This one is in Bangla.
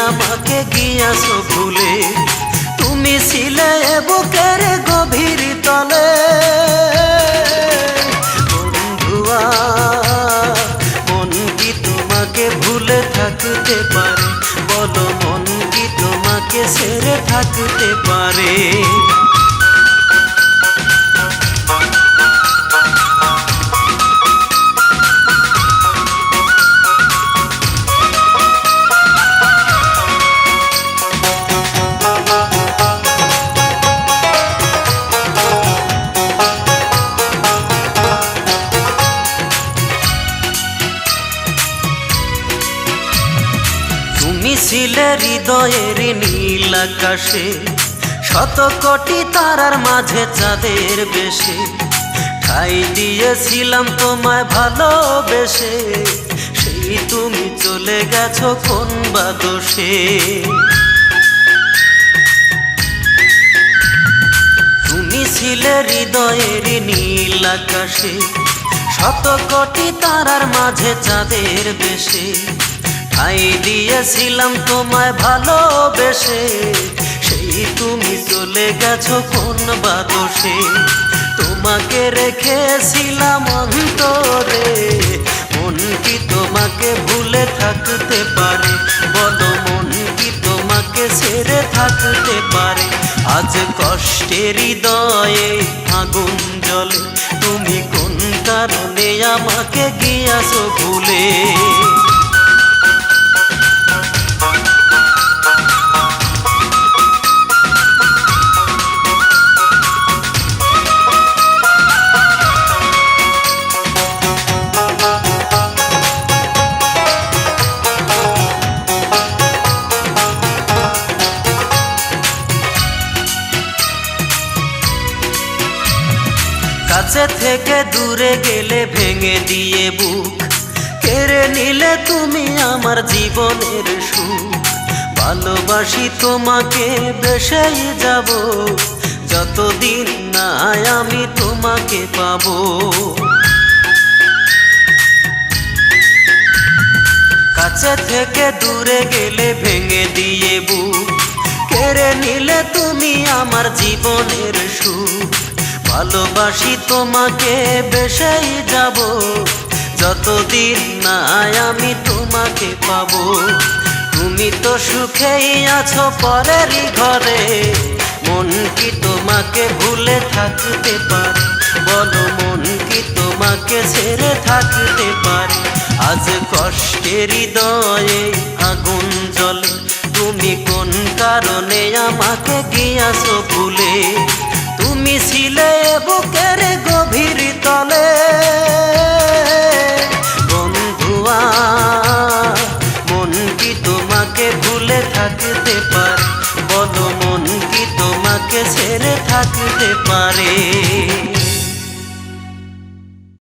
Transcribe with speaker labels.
Speaker 1: আমাকে গিয়াছো ভুলে। তুমি ছিলে বুকের গভীর তলে বন্ধুয়া, মন কি তোমাকে ভুলে থাকতে পারে? বলো মন কি তোমাকে ছেড়ে থাকতে পারে? তুমি ছিলে হৃদয়ের নীল আকাশে, শত কোটি তারার মাঝে চাঁদের বেশে। ঠাই দিয়েছিলাম তোমায় ভালোবেসে, সেই তুমি চলে গেছো কোন বা দোষে। তুমি ছিলে হৃদয়ের নীল আকাশে, শত কোটি তারার মাঝে চাঁদের বেশে। ঠাই দিয়েছিলাম তোমায় ভালোবেসে, সেই তুমি চলে গেছো কোন বা দোষে। তোমাকে রেখেছিলাম অন্তরে, মন কি তোমাকে ভুলে থাকতে পারে? বলো মন কি তোমাকে ছেড়ে থাকতে পারে? আজ কষ্টের হৃদয়ে আগুন জ্বলে, তুমি কোন কারণে আমাকে গিয়াছো ভুলে। কাছে থেকে দূরে গেলে ভেঙে দিয়ে বুক, কেড়ে নিলে তুমি আমার জীবনের সুখ। ভালোবাসি তোমাকে বেসেই যাব, যতদিন না আমি তোমাকে পাবো। কাছে থেকে দূরে গেলে ভেঙে দিয়ে বুক, কেড়ে নিলে তুমি আমার জীবনের সুখ। ভালোবাসি তোমাকে বেসেই যাব, যতদিন না আমি তোমাকে পাবো। তুমি তো সুখেই আছো পরেরই ঘরে, মন কি তোমাকে ভুলে থাকতে পারে? বলো মন কি তোমাকে ছেড়ে থাকতে পারে? আজ কষ্টের হৃদয়ে আগুন জ্বলে, তুমি কোন কারণে আমাকে গিয়াছো ভুলে। তুমি ছিলে বুকের গভীর তলে বন্ধুয়া, মন কি তোমাকে ভুলে থাকতে পারে? বলো মন কি তোমাকে ছেড়ে থাকতে পারে?